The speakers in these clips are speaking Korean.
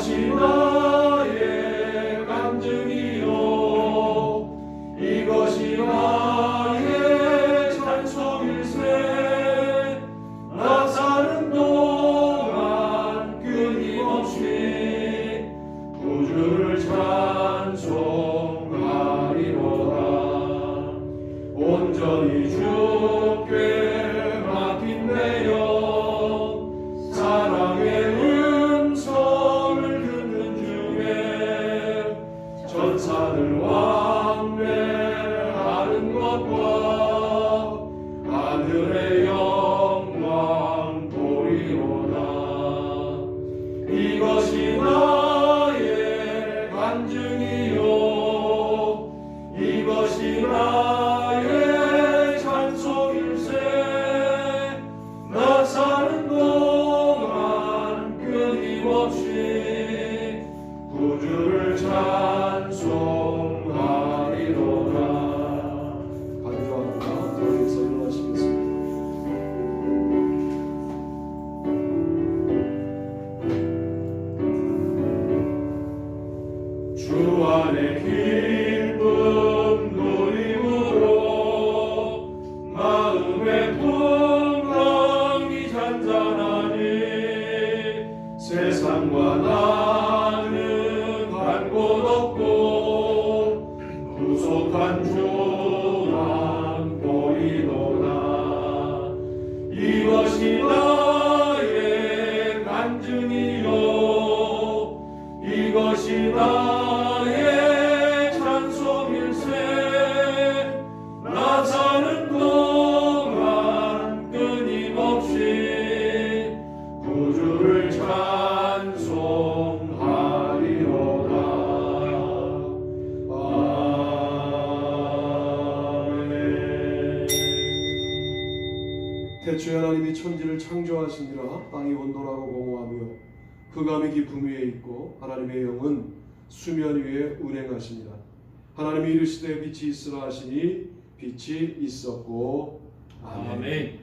이것이 나의 간증이요 이것이 나의 찬송일세 나 사는 동안 끊임없이 구주를 찬송하리로다 온전히 주께 맡긴 내 영 사랑의 음성을 듣는 중에 전사를 왕래하는 것과 하늘의 영광 보리로다 이것이 나의 간증이요 이것이 나의 찬송일세 나 사는 동안 끊임없이 구주를 찬송하리로다. 간주합니다. 들어서 일어나시겠습니다. 주 안에 기쁨 누림으로 마음의 풍랑이 잔잔하니 세상과 나는 간 곳 없고 구속한 주만 보이도다 이것이 나의 간증이요 이것이 나의 찬송일세 나 사는 동안 끊임없이 구주를 찬송하리로다. 아멘. 태초에 하나님이 천지를 창조하시니라 땅이 온돌하고 공허하며 흑암이 깊음 위에 있고 하나님의 영은 수면 위에 운행하시니라. 하나님이 이르시되 빛이 있으라 하시니 빛이 있었고 아멘.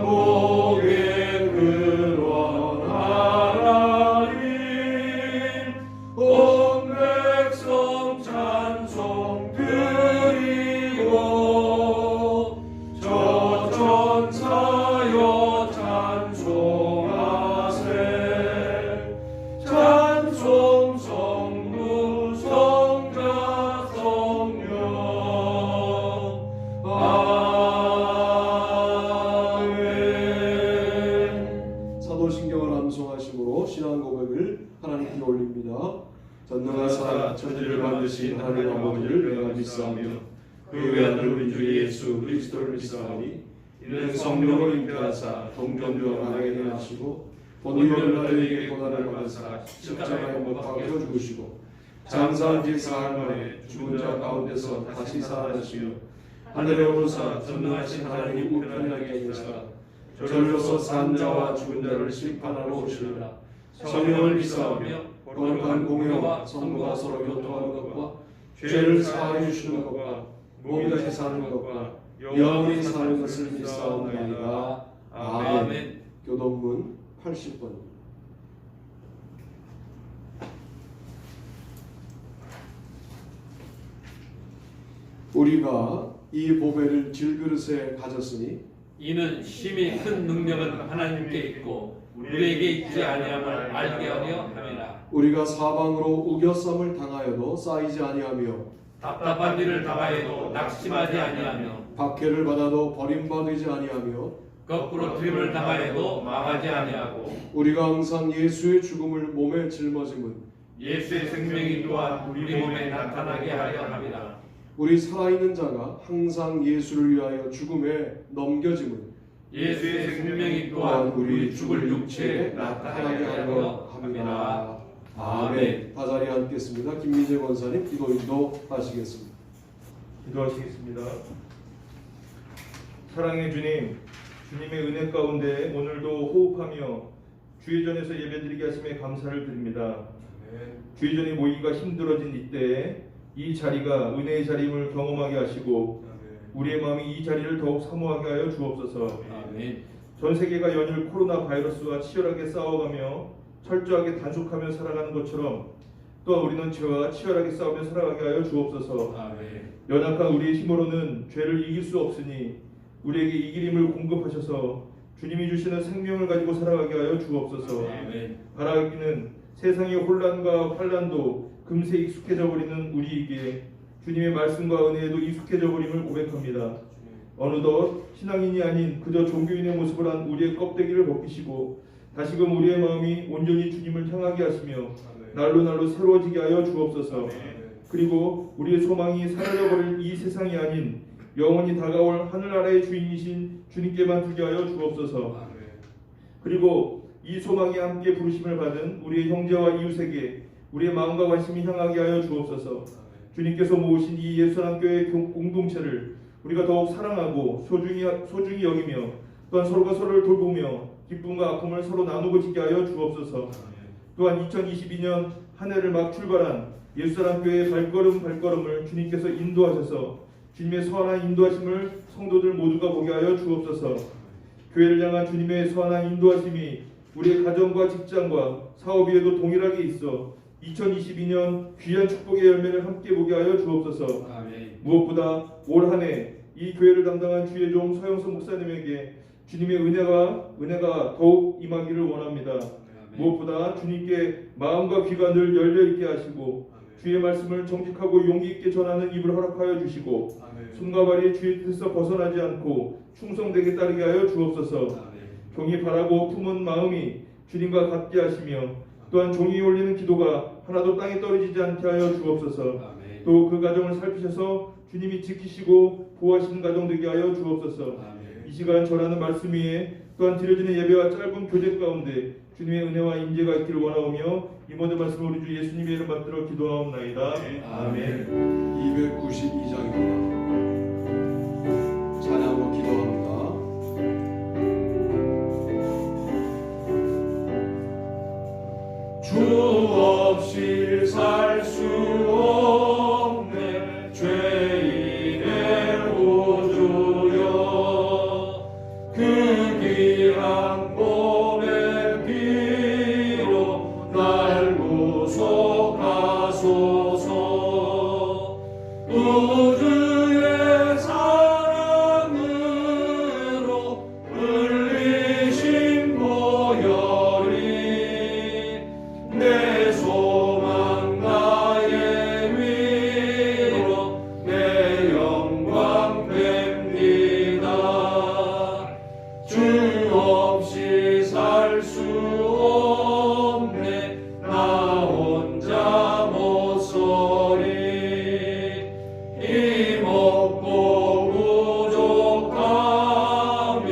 만복의 근원 하나님 온 백성 찬송 드리고 저 전사여 찬송하세 찬송 성부 성자 성령 사도신경을 암송하심으로 신앙 고백을 하나님께 올립니다. 전능하사 천지를 만드신 하나님 아버지를 내가 믿사오며 그 외아들 우리 주 예수 그리스도를 믿사오니 이는 성령을 잉태하사 동정녀 마리아에게 하시고 본디오 빌라도에게 고난을 받으사 십자가에 못 박혀 죽으시고 장사한 지 사흘 만에 죽은 자 가운데서 다시 살아나시며 하늘에 오르사 전능하신 하나님 우편에 계시사 저리로서 산 자와 죽은 자를 심판하러 오시리라. 성령을 믿사오며 거룩한 공회와 성부가 서로 교통하는 것과 죄를 사하여 주시는 것과 몸같이 사는 것과 영원히 사는 것을 믿사옵나이다. 아멘. 교동문 80번. 우리가 이 보배를 질그릇에 가졌으니 이는 심히 큰 능력은 하나님께 있고 우리에게 있지 아니함을 알게 하려 함이라. 우리가 사방으로 우겨쌈을 당하여도 쌓이지 아니하며 답답한 일을 당하여도 낙심하지 아니하며 박해를 받아도 버림받지 아니하며 거꾸로 트림을 당하여도 망하지 아니하고 우리가 항상 예수의 죽음을 몸에 짊어짐은 예수의 생명이 또한 우리 몸에 나타나게 하려 함이라. 우리 살아있는 자가 항상 예수를 위하여 죽음에 넘겨짐은 예수의 생명이 또한 우리 죽을 육체에 나타나게 하려 함이라. 아멘. 다 자리에 앉겠습니다. 김민재 권사님 기도 인도하시겠습니다. 기도하시겠습니다. 사랑의 주님, 주님의 은혜 가운데 오늘도 호흡하며 주의전에서 예배드리게 하심에 감사를 드립니다. 주의전이 모이기가 힘들어진 이때에 이 자리가 은혜의 자리임을 경험하게 하시고 우리의 마음이 이 자리를 더욱 사모하게 하여 주옵소서. 아멘. 전 세계가 연일 코로나 바이러스와 치열하게 싸워가며 철저하게 단속하며 살아가는 것처럼 또한 우리는 죄와 치열하게 싸우며 살아가게 하여 주옵소서. 아멘. 연약한 우리의 힘으로는 죄를 이길 수 없으니 우리에게 이길 힘을 공급하셔서 주님이 주시는 생명을 가지고 살아가게 하여 주옵소서. 아멘. 바라기는 세상의 혼란과 환란도 금세 익숙해져 버리는 우리에게 주님의 말씀과 은혜에도 익숙해져 버림을 고백합니다. 어느덧 신앙인이 아닌 그저 종교인의 모습을 한 우리의 껍데기를 벗기시고 다시금 우리의 마음이 온전히 주님을 향하게 하시며 날로 날로 새로워지게 하여 주옵소서. 그리고 우리의 소망이 사라져버릴 이 세상이 아닌 영원히 다가올 하늘나라의 주인이신 주님께만 두게 하여 주옵소서. 그리고 이 소망이 함께 부르심을 받은 우리의 형제와 이웃에게 우리의 마음과 관심이 향하게 하여 주옵소서. 주님께서 모으신 이 예수님교회 공동체를 우리가 더욱 사랑하고 소중히 여기며 또한 서로가 서로를 돌보며 기쁨과 아픔을 서로 나누고 지게 하여 주옵소서. 또한 2022년 한 해를 막 출발한 예수님교회의 발걸음을 주님께서 인도하셔서 주님의 선한 인도하심을 성도들 모두가 보게 하여 주옵소서. 교회를 향한 주님의 선한 인도하심이 우리의 가정과 직장과 사업 위에도 동일하게 있어 2022년 귀한 축복의 열매를 함께 보게 하여 주옵소서. 아멘. 무엇보다 올 한 해 이 교회를 담당한 주의 종 서영선 목사님에게 주님의 은혜가 더욱 임하기를 원합니다. 무엇보다 주님께 마음과 귀가 늘 열려있게 하시고 주의 말씀을 정직하고 용기 있게 전하는 입을 허락하여 주시고 손과 발이 주의 뜻에서 벗어나지 않고 충성되게 따르게 하여 주옵소서. 종이 바라고 품은 마음이 주님과 같게 하시며 또한 종이 올리는 기도가 하나도 땅에 떨어지지 않게 하여 주옵소서. 또 그 가정을 살피셔서 주님이 지키시고 보호하시는 가정 되게 하여 주옵소서. 이 시간 전하는 말씀 위에 또한 드려지는 예배와 짧은 교제 가운데 주님의 은혜와 임재가 있기를 원하오며 이 모든 말씀을 우리 주 예수님의 이름 받들어 기도하옵나이다. 아멘. 292장입니다. 찬양으로 기도합니다. 주 없이 살 수 없네 죄인의 구주여 그 귀한 몸의 피로 날 구속하소서. 우주의 사랑으로 흘리신 보혈이 내 소망 나의 위로 내 영광 됩니다. 주 없이 살 수 없네 나 혼자 못 서리. 힘없고 부족하며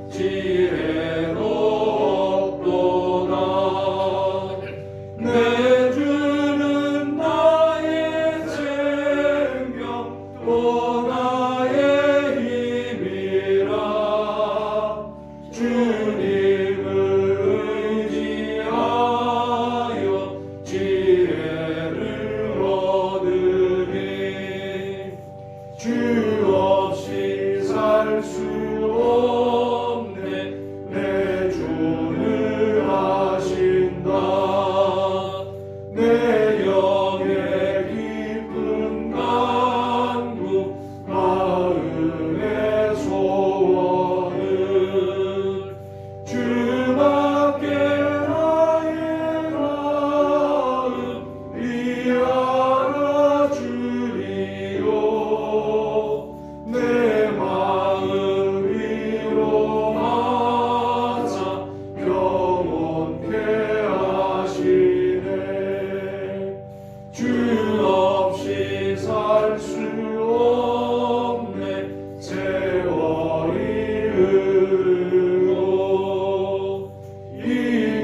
지혜도 없도다. 내 주는 나의 생명 또 나의 힘이라. 주님을 의지하여 지혜를 얻으리. 주 없이 살 수 없네 내 주를 아신다. 내 영의 깊은 간구 마음의 소원을 주밖에 나의 마음이 알아주리요. 내 마음 위로 하사 영원케 하시네. 주 없이 살 수 없네 세월이 흐르고 이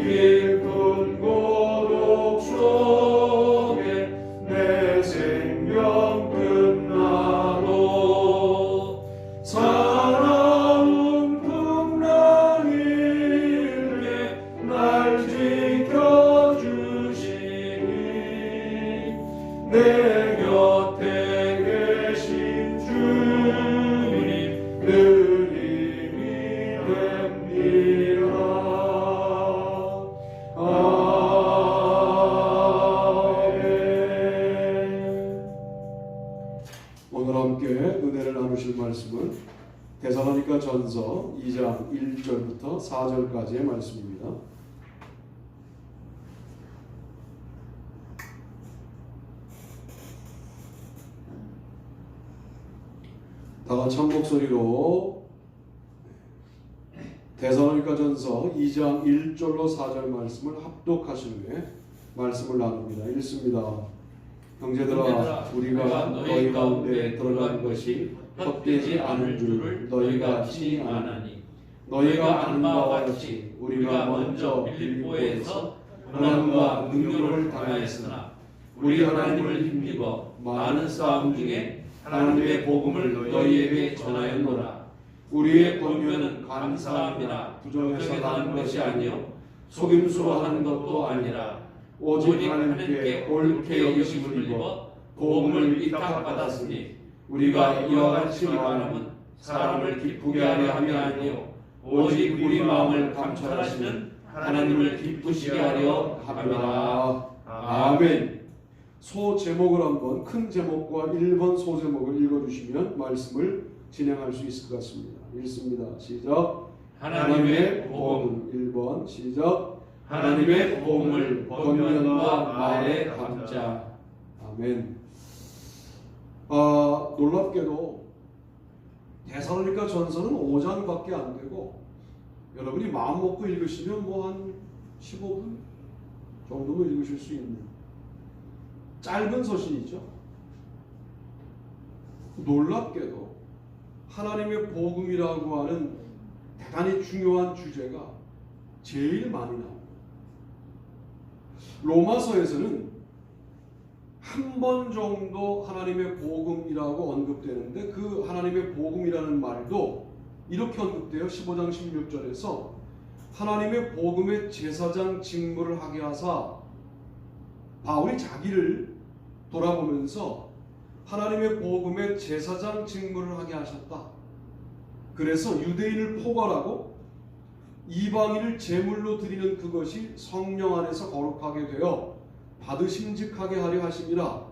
깊은 고독 속에 내 생명 끝나도 살아온 풍랑 일에 날 지켜주시니 내 곁에 계신 주님 함께 은혜를 나누실 말씀은 데살로니가 전서 2장 1절부터 4절까지의 말씀입니다. 다 같이 한 목소리로 데살로니가 전서 2장 1절로 4절 말씀을 합독하신 후에 말씀을 나눕니다. 읽습니다. 형제들아, 우리가 너희 가운데 들어간 것이 헛되지 않은 줄을 너희가 친히 아나니, 너희가 아는 바와 같이 우리가 먼저 빌립보에서 고난과 능력을 당하였으나 우리 하나님을 힘입어 많은 싸움 중에 하나님의 복음을 너희에게 전하였노라. 우리의 권면은 감사함이나 부정해서 하는 것이 아니요 속임수로 하는 것도 아니라 오직 하나님께 옳게 여기심을 입어 복음을 위탁받았으니, 우리가 이와 같이 말하면 사람을 기쁘게 하려 함이 아니요 오직 우리 마음을 감찰하시는 하나님을 기쁘시게 하려 함이라. 아멘. 소 제목을 한번, 큰 제목과 1번 소 제목을 읽어주시면 말씀을 진행할 수 있을 것 같습니다. 읽습니다. 시작. 하나님의 복음. 1번 시작. 하나님의 복음을 권면과 말에 감자. 아멘. 놀랍게도 데살로니가 전서는 5장밖에 안 되고, 여러분이 마음 먹고 읽으시면 뭐 한 15분 정도면 읽으실 수 있는 짧은 서신이죠. 놀랍게도 하나님의 복음이라고 하는 대단히 중요한 주제가 제일 많이 나옵니다. 로마서에서는 한 번 정도 하나님의 복음이라고 언급되는데, 그 하나님의 복음이라는 말도 이렇게 언급돼요. 15장 16절에서 하나님의 복음의 제사장 직무를 하게 하사, 바울이 자기를 돌아보면서 하나님의 복음의 제사장 직무를 하게 하셨다. 그래서 유대인을 포괄하고 이방인을 제물로 드리는 그것이 성령 안에서 거룩하게 되어 받으심직하게 하려 하심이라.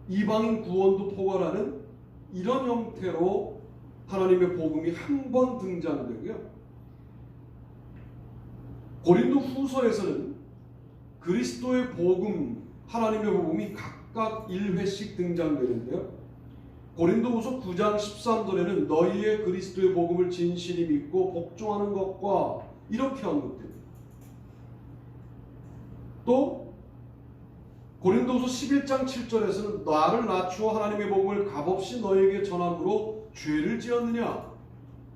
이방인 구원도 포괄하는 이런 형태로 하나님의 복음이 한 번 등장되고요. 고린도 후서에서는 그리스도의 복음, 하나님의 복음이 각각 1회씩 등장되는데요. 고린도후서 9장 13절에는 너희의 그리스도의 복음을 진실히 믿고 복종하는 것과 이렇게 언급됩니다. 또 고린도후서 11장 7절에서는 나를 낮추어 하나님의 복음을 값없이 너희에게 전함으로 죄를 지었느냐,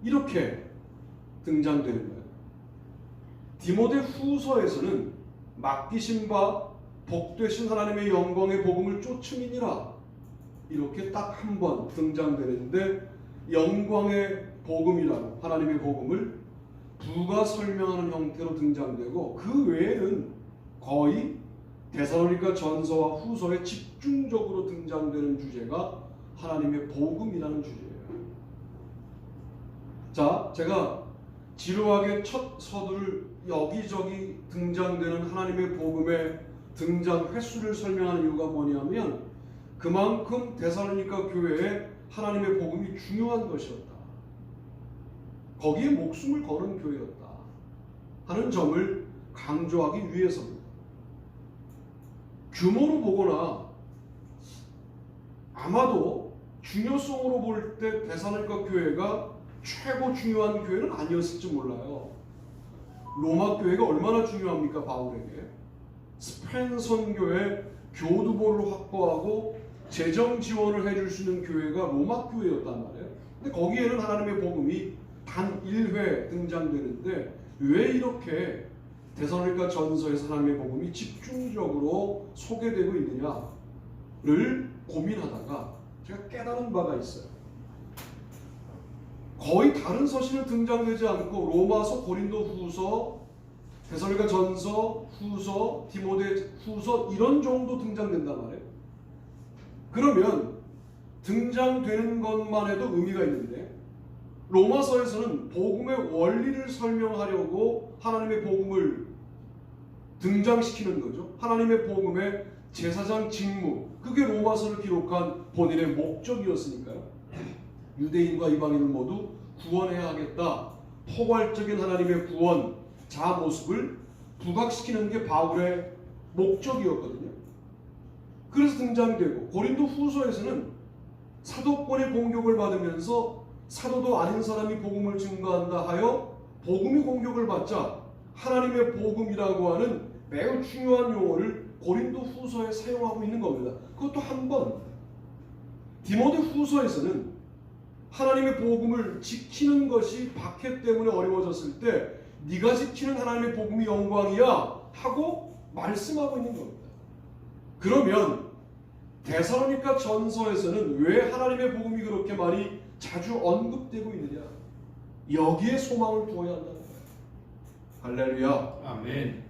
이렇게 등장되는 거예요. 디모데 후서에서는 맡기신 바 복되신 하나님의 영광의 복음을 쫓음이니라, 이렇게 딱 한 번 등장되는데, 영광의 복음이라고 하나님의 복음을 부가 설명하는 형태로 등장되고, 그 외에는 거의 데살로니가 전서와 후서에 집중적으로 등장되는 주제가 하나님의 복음이라는 주제예요. 자, 제가 지루하게 첫 서두를 여기저기 등장되는 하나님의 복음의 등장 횟수를 설명하는 이유가 뭐냐면, 그만큼 데살로니가 교회에 하나님의 복음이 중요한 것이었다, 거기에 목숨을 거는 교회였다 하는 점을 강조하기 위해서입니다. 규모로 보거나 아마도 중요성으로 볼 때 데살로니가 교회가 최고 중요한 교회는 아니었을지 몰라요. 로마 교회가 얼마나 중요합니까? 바울에게 스페인 선교회 교두보를 확보하고 재정 지원을 해줄 수 있는 교회가 로마 교회였단 말이에요. 근데 거기에는 하나님의 복음이 단 1회 등장되는데, 왜 이렇게 데살로니가 전서에서 하나님의 복음이 집중적으로 소개되고 있느냐를 고민하다가 제가 깨달은 바가 있어요. 거의 다른 서신은 등장되지 않고 로마서, 고린도 후서, 데살로니가 전서, 후서, 디모데 후서 이런 정도 등장된단 말이에요. 그러면 등장되는 것만 해도 의미가 있는데, 로마서에서는 복음의 원리를 설명하려고 하나님의 복음을 등장시키는 거죠. 하나님의 복음의 제사장 직무, 그게 로마서를 기록한 본인의 목적이었으니까요. 유대인과 이방인을 모두 구원해야 하겠다. 포괄적인 하나님의 구원, 자 모습을 부각시키는 게 바울의 목적이었거든요. 그래서 등장되고 고린도 후서에서는 사도권의 공격을 받으면서 사도도 아닌 사람이 복음을 증거한다 하여 복음이 공격을 받자 하나님의 복음이라고 하는 매우 중요한 용어를 고린도 후서에 사용하고 있는 겁니다. 그것도 한 번. 디모데 후서에서는 하나님의 복음을 지키는 것이 박해 때문에 어려워졌을 때 네가 지키는 하나님의 복음이 영광이야 하고 말씀하고 있는 겁니다. 그러면 데살로니가 전서에서는 왜 하나님의 복음이 그렇게 많이 자주 언급되고 있느냐? 여기에 소망을 두어야 한다는 거예요. 할렐루야. 아멘.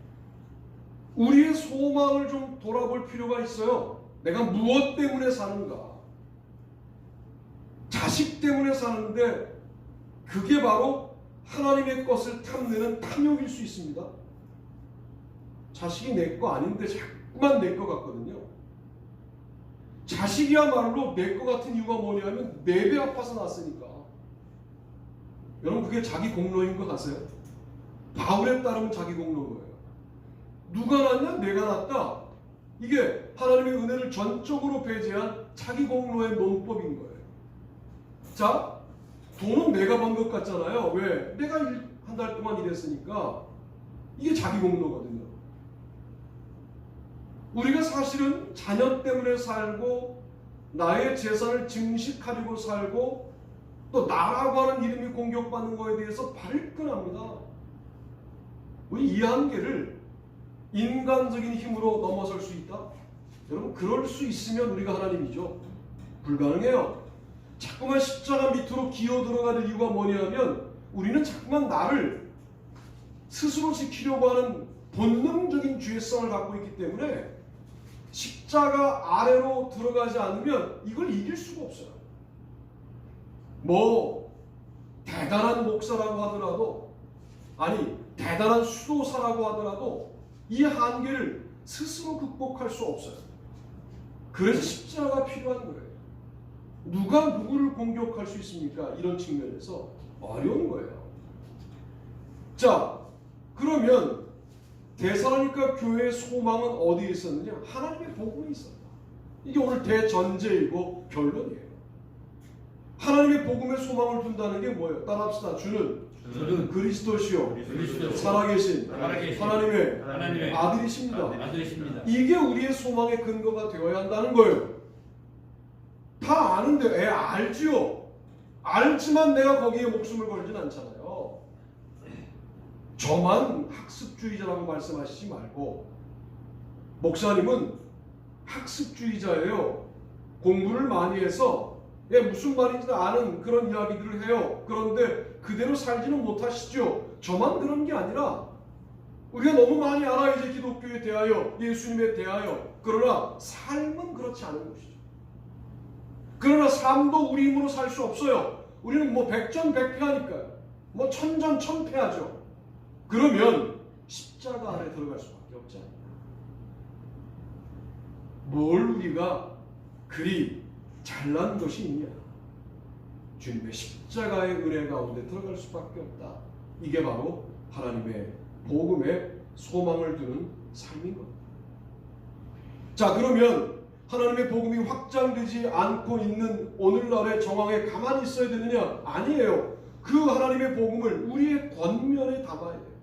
우리의 소망을 좀 돌아볼 필요가 있어요. 내가 무엇 때문에 사는가? 자식 때문에 사는데 그게 바로 하나님의 것을 탐내는 탐욕일 수 있습니다. 자식이 내 거 아닌데 자꾸만 내 거 같거든요. 자식이야말로 내 거 같은 이유가 뭐냐면 내 배 아파서 낳았으니까. 여러분 그게 자기 공로인 거 아세요? 바울에 따르면 자기 공로인 거예요. 누가 낳냐? 내가 낳았다. 이게 하나님의 은혜를 전적으로 배제한 자기 공로의 논법인 거예요. 자, 돈은 내가 번 것 같잖아요. 왜? 내가 한 달 동안 일했으니까. 이게 자기 공로거든요. 우리가 사실은 자녀 때문에 살고 나의 재산을 증식하려고 살고 또 나라고 하는 이름이 공격받는 거에 대해서 발끈합니다. 우리 이 한계를 인간적인 힘으로 넘어설 수 있다? 여러분 그럴 수 있으면 우리가 하나님이죠. 불가능해요. 자꾸만 십자가 밑으로 기어 들어가는 이유가 뭐냐면 우리는 자꾸만 나를 스스로 지키려고 하는 본능적인 죄성을 갖고 있기 때문에 십자가 아래로 들어가지 않으면 이걸 이길 수가 없어요. 뭐 대단한 목사라고 하더라도 아니 대단한 수도사라고 하더라도 이 한계를 스스로 극복할 수 없어요. 그래서 십자가가 필요한 거예요. 누가 누구를 공격할 수 있습니까? 이런 측면에서 어려운 거예요. 자, 그러면 데살로니가 교회의 소망은 어디에 있었느냐? 하나님의 복음에 있었다. 이게 오늘 대전제이고 결론이에요. 하나님의 복음에 소망을 둔다는 게 뭐예요? 따라합시다. 주는 그리스도시요 살아계신 하나님의 아들이십니다. 아들이십니다. 이게 우리의 소망의 근거가 되어야 한다는 거예요. 다 아는데 알지요. 알지만 내가 거기에 목숨을 걸진 않잖아요. 저만 학습주의자라고 말씀하시지 말고 목사님은 학습주의자예요. 공부를 많이 해서 무슨 말인지 아는 그런 이야기들을 해요. 그런데 그대로 살지는 못하시죠. 저만 그런 게 아니라 우리가 너무 많이 알아야지 기독교에 대하여 예수님에 대하여. 그러나 삶은 그렇지 않은 것이죠. 그러나 삶도 우리 힘으로 살 수 없어요. 우리는 뭐 백전백패하니까요. 뭐 천전천패하죠. 그러면 십자가 안에 들어갈 수밖에 없지 않나. 뭘 우리가 그리 잘난 것이 있냐. 주님의 십자가의 은혜 가운데 들어갈 수밖에 없다. 이게 바로 하나님의 복음에 소망을 두는 삶인 겁니다. 자, 그러면 하나님의 복음이 확장되지 않고 있는 오늘날의 정황에 가만히 있어야 되느냐? 아니에요. 그 하나님의 복음을 우리의 권면에 담아야 돼요.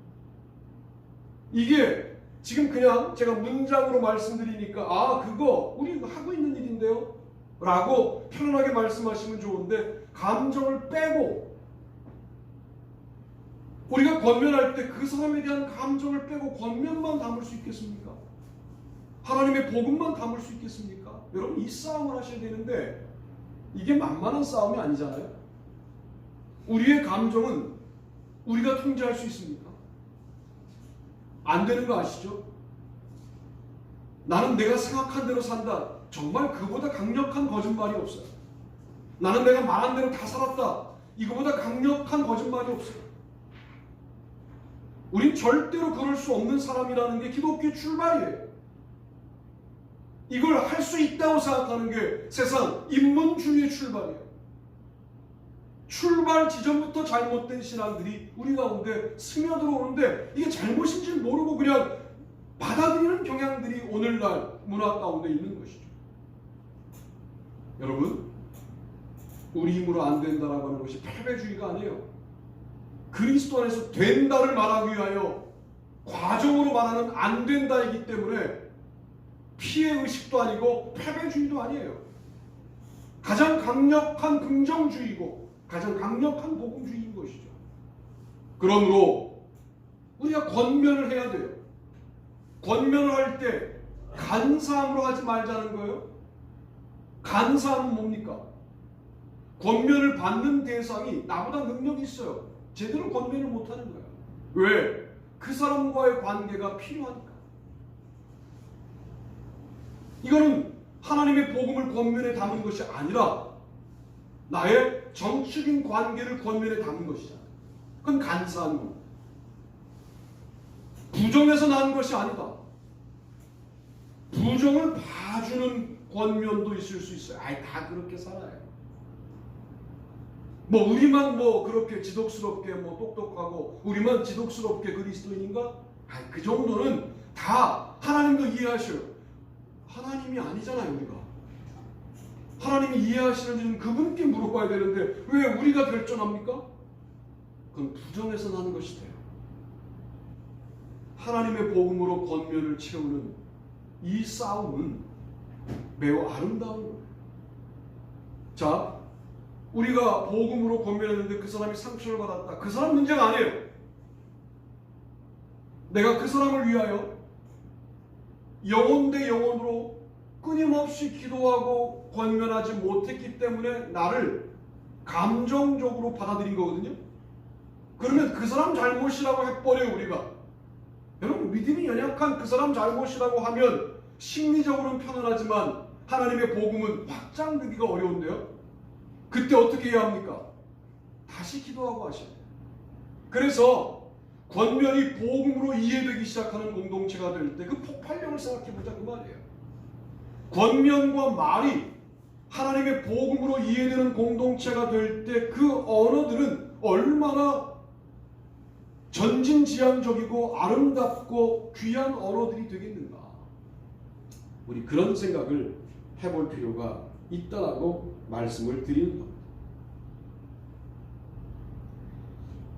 이게 지금 그냥 제가 문장으로 말씀드리니까 그거 우리 하고 있는 일인데요? 라고 편안하게 말씀하시면 좋은데 감정을 빼고 우리가 권면할 때 그 사람에 대한 감정을 빼고 권면만 담을 수 있겠습니까? 하나님의 복음만 담을 수 있겠습니까? 여러분 이 싸움을 하셔야 되는데 이게 만만한 싸움이 아니잖아요. 우리의 감정은 우리가 통제할 수 있습니까? 안 되는 거 아시죠? 나는 내가 생각한 대로 산다. 정말 그보다 강력한 거짓말이 없어요. 나는 내가 말한 대로 다 살았다. 이거보다 강력한 거짓말이 없어요. 우린 절대로 그럴 수 없는 사람이라는 게 기독교의 출발이에요. 이걸 할 수 있다고 생각하는 게 세상 인문주의의 출발이에요. 출발 지점부터 잘못된 신앙들이 우리 가운데 스며들어오는데 이게 잘못인지 모르고 그냥 받아들이는 경향들이 오늘날 문화 가운데 있는 것이죠. 여러분, 우리 힘으로 안 된다라고 하는 것이 패배주의가 아니에요. 그리스도 안에서 된다를 말하기 위하여 과정으로 말하는 안 된다이기 때문에 피해의식도 아니고 패배주의도 아니에요. 가장 강력한 긍정주의고 가장 강력한 복음주의인 것이죠. 그러므로 우리가 권면을 해야 돼요. 권면을 할 때 간사함으로 하지 말자는 거예요. 간사함은 뭡니까? 권면을 받는 대상이 나보다 능력이 있어요. 제대로 권면을 못하는 거예요. 왜? 그 사람과의 관계가 필요하니까. 이거는 하나님의 복음을 권면에 담은 것이 아니라 나의 정치적인 관계를 권면에 담은 것이잖아요. 그건 간사한 겁니다. 부정에서 난 것이 아니다. 부정을 봐주는 권면도 있을 수 있어요. 아이, 다 그렇게 살아요. 뭐 우리만 뭐 그렇게 지독스럽게 뭐 똑똑하고 우리만 지독스럽게 그리스도인인가? 아이, 그 정도는 다 하나님도 이해하셔요. 하나님이 아니잖아요, 우리가. 하나님이 이해하시는지는 그분께 물어봐야 되는데 왜 우리가 결정합니까? 그건 부정에서 나는 것이 돼요. 하나님의 복음으로 권면을 채우는 이 싸움은 매우 아름다운 거예요. 자, 우리가 복음으로 권면했는데 그 사람이 상처를 받았다. 그 사람 문제가 아니에요. 내가 그 사람을 위하여 영혼 대 영혼으로 끊임없이 기도하고 권면하지 못했기 때문에 나를 감정적으로 받아들인 거거든요. 그러면 그 사람 잘못이라고 해버려요, 우리가. 여러분, 믿음이 연약한 그 사람 잘못이라고 하면 심리적으로는 편안하지만 하나님의 복음은 확장되기가 어려운데요. 그때 어떻게 해야 합니까? 다시 기도하고 하셔야 돼요. 그래서 권면이 복음으로 이해되기 시작하는 공동체가 될 때 그 폭발력을 생각해보자 그 말이에요. 권면과 말이 하나님의 복음으로 이해되는 공동체가 될 때 그 언어들은 얼마나 전진지향적이고 아름답고 귀한 언어들이 되겠는가. 우리 그런 생각을 해볼 필요가 있다라고 말씀을 드리는 겁니다.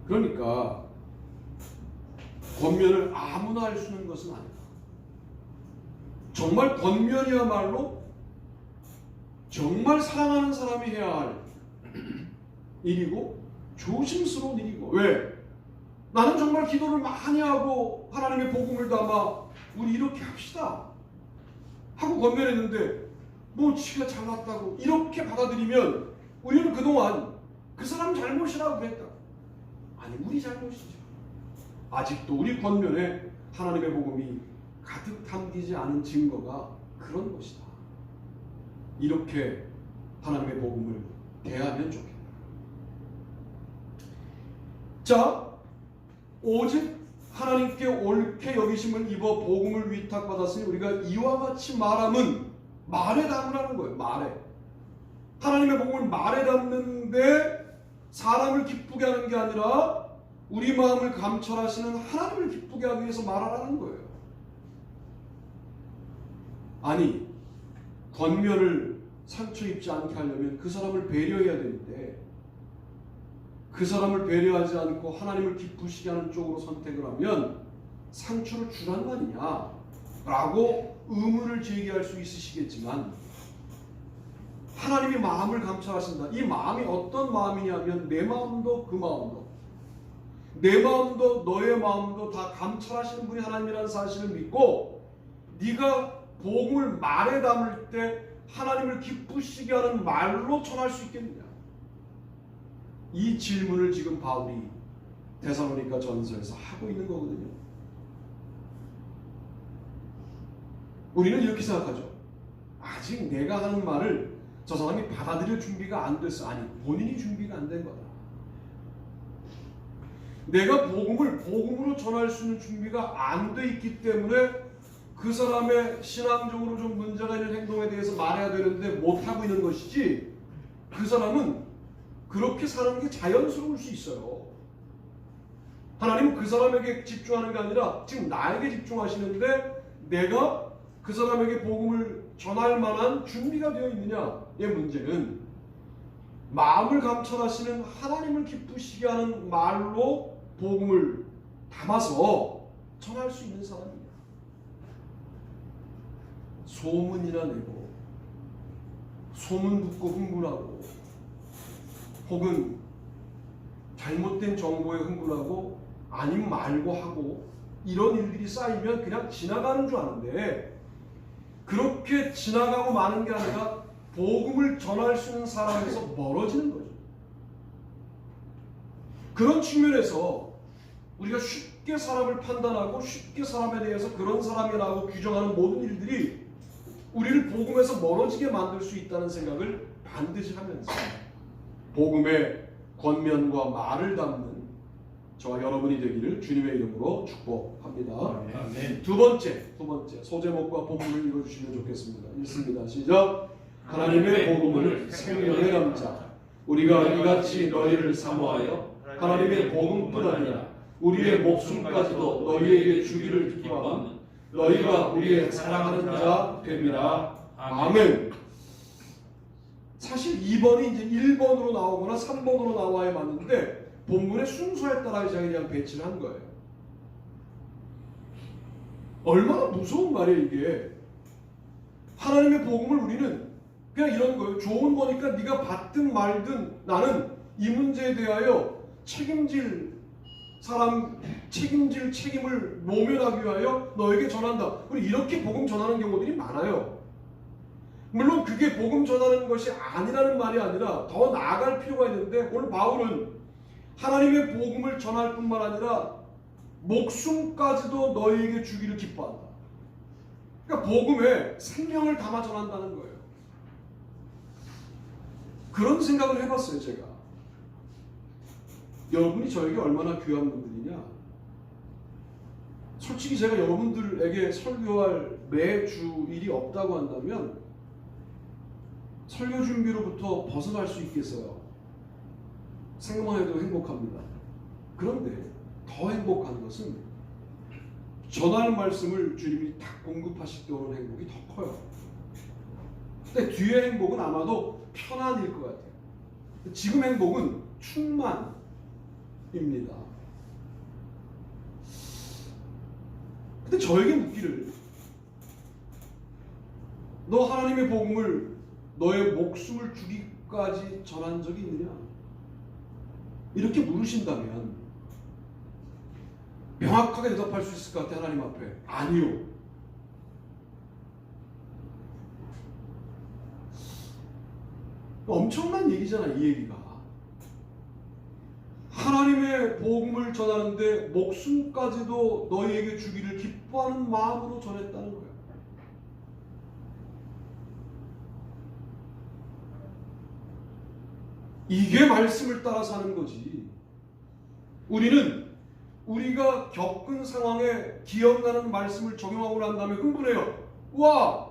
그러니까 권면을 아무나 할 수 있는 것은 아니다. 정말 권면이야말로 정말 사랑하는 사람이 해야 할 일이고 조심스러운 일이고. 왜? 나는 정말 기도를 많이 하고 하나님의 복음을 담아 우리 이렇게 합시다 하고 권면했는데 뭐 지가 잘났다고 이렇게 받아들이면 우리는 그동안 그 사람 잘못이라고 그랬다. 아니, 우리 잘못이죠. 아직도 우리 권면에 하나님의 복음이 가득 담기지 않은 증거가 그런 것이다. 이렇게 하나님의 복음을 대하면 좋겠다. 자, 오직 하나님께 옳게 여기심을 입어 복음을 위탁받았으니 우리가 이와 같이 말함은 말에 담으라는 거예요. 말에. 하나님의 복음을 말에 담는데 사람을 기쁘게 하는 게 아니라 우리 마음을 감찰하시는 하나님을 기쁘게 하기 위해서 말하라는 거예요. 아니, 권면을 상처 입지 않게 하려면 그 사람을 배려해야 되는데 그 사람을 배려하지 않고 하나님을 기쁘시게 하는 쪽으로 선택을 하면 상처를 주란 말이냐 라고 의문을 제기할 수 있으시겠지만 하나님이 마음을 감찰하신다. 이 마음이 어떤 마음이냐면 내 마음도 그 마음도 내 마음도 너의 마음도 다 감찰하시는 분이 하나님이라는 사실을 믿고 네가 복음을 말에 담을 때 하나님을 기쁘시게 하는 말로 전할 수 있겠느냐. 이 질문을 지금 바울이 데살로니가 전서에서 하고 있는 거거든요. 우리는 이렇게 생각하죠. 아직 내가 하는 말을 저 사람이 받아들일 준비가 안 됐어. 아니, 본인이 준비가 안 된 거다. 내가 복음을 복음으로 전할 수 있는 준비가 안 돼 있기 때문에 그 사람의 신앙적으로 좀 문제가 있는 행동에 대해서 말해야 되는데 못하고 있는 것이지, 그 사람은 그렇게 사는 게 자연스러울 수 있어요. 하나님은 그 사람에게 집중하는 게 아니라 지금 나에게 집중하시는데 내가 그 사람에게 복음을 전할 만한 준비가 되어 있느냐의 문제는 마음을 감찰하시는 하나님을 기쁘시게 하는 말로 복음을 담아서 전할 수 있는 사람입니다. 소문이나 내고 소문 듣고 흥분하고 혹은 잘못된 정보에 흥분하고 아님 말고 하고 이런 일들이 쌓이면 그냥 지나가는 줄 아는데, 그렇게 지나가고 마는 게 아니라 복음을 전할 수 있는 사람에서 멀어지는 거죠. 그런 측면에서 우리가 쉽게 사람을 판단하고 쉽게 사람에 대해서 그런 사람이라고 규정하는 모든 일들이 우리를 복음에서 멀어지게 만들 수 있다는 생각을 반드시 하면서 복음의 권면과 말을 담는 저와 여러분이 되기를 주님의 이름으로 축복합니다. 아멘. 두 번째 소제목과 본문을 읽어주시면 좋겠습니다. 읽습니다. 시작. 하나님의 복음을 생명의 남자, 우리가 이같이 너희를 사모하여 하나님의 복음뿐 아니라 우리의 목숨까지도 너희에게 주기를 기뻐하는 너희가 우리의 사랑하는 자 됩니다. 아멘. 사실 2번이 이제 1번으로 나오거나 3번으로 나와야 맞는데 본문의 순서에 따라 제가 그냥 배치를 한 거예요. 얼마나 무서운 말이에요 이게. 하나님의 복음을 우리는 그냥 이런 거예요. 좋은 거니까 네가 받든 말든 나는 이 문제에 대하여 책임질 책임을 모면하기 위하여 너에게 전한다. 우리 이렇게 복음 전하는 경우들이 많아요. 물론 그게 복음 전하는 것이 아니라는 말이 아니라 더 나아갈 필요가 있는데, 오늘 바울은 하나님의 복음을 전할 뿐만 아니라 목숨까지도 너희에게 주기를 기뻐한다. 그러니까 복음에 생명을 담아 전한다는 거예요. 그런 생각을 해봤어요 제가. 여러분이 저에게 얼마나 귀한 분들이냐. 솔직히 제가 여러분들에게 설교할 매주 일이 없다고 한다면 설교 준비로부터 벗어날 수 있겠어요. 생각만 해도 행복합니다. 그런데 더 행복한 것은 전할 말씀을 주님이 딱 공급하실 때 오는 행복이 더 커요. 근데 뒤의 행복은 아마도 편안일 것 같아요. 지금 행복은 충만입니다. 근데 저에게 묻기를, 너 하나님의 복음을 너의 목숨을 주기까지 전한 적이 있느냐? 이렇게 물으신다면 명확하게 대답할 수 있을 것 같아요. 하나님 앞에 아니요. 엄청난 얘기잖아 이 얘기가. 하나님의 복음을 전하는데 목숨까지도 너희에게 주기를 기뻐하는 마음으로 전했다는 거예요. 이게 말씀을 따라 사는 거지. 우리는 우리가 겪은 상황에 기억나는 말씀을 적용하고 난 다음에 흥분해요. 와!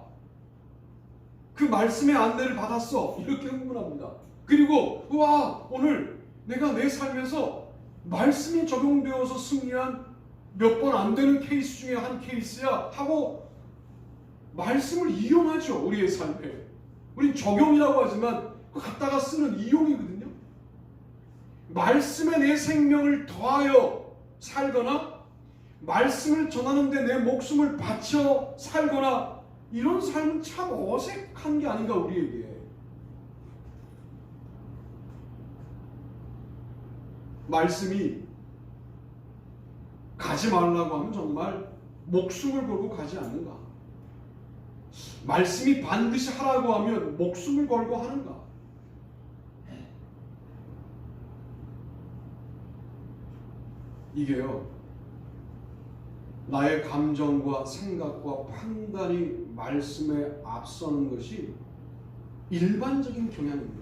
그 말씀의 안내를 받았어. 이렇게 흥분합니다. 그리고 와! 오늘 내가 내 삶에서 말씀이 적용되어서 승리한 몇 번 안 되는 케이스 중에 한 케이스야 하고 말씀을 이용하죠. 우리의 삶에. 우린 적용이라고 하지만 갖다가 쓰는 이용이거든요. 말씀에 내 생명을 더하여 살거나 말씀을 전하는데 내 목숨을 바쳐 살거나 이런 삶은 참 어색한 게 아닌가 우리에게. 말씀이 가지 말라고 하면 정말 목숨을 걸고 가지 않는가? 말씀이 반드시 하라고 하면 목숨을 걸고 하는가? 이게요, 나의 감정과 생각과 판단이 말씀에 앞서는 것이 일반적인 경향입니다.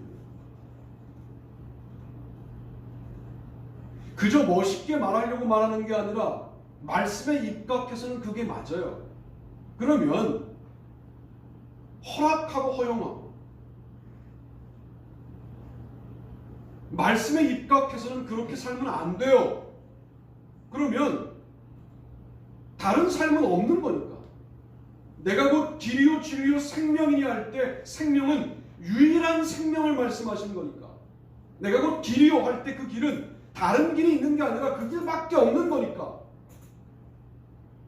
그저 멋있게 말하려고 말하는 게 아니라 말씀에 입각해서는 그게 맞아요. 그러면 허락하고 허용하고 말씀에 입각해서는 그렇게 살면 안 돼요. 그러면 다른 삶은 없는 거니까. 내가 곧 길이요 진리요 생명이니 할 때 생명은 유일한 생명을 말씀하시는 거니까. 내가 곧 길이요 할 때 그 길은 다른 길이 있는 게 아니라 그 길밖에 없는 거니까.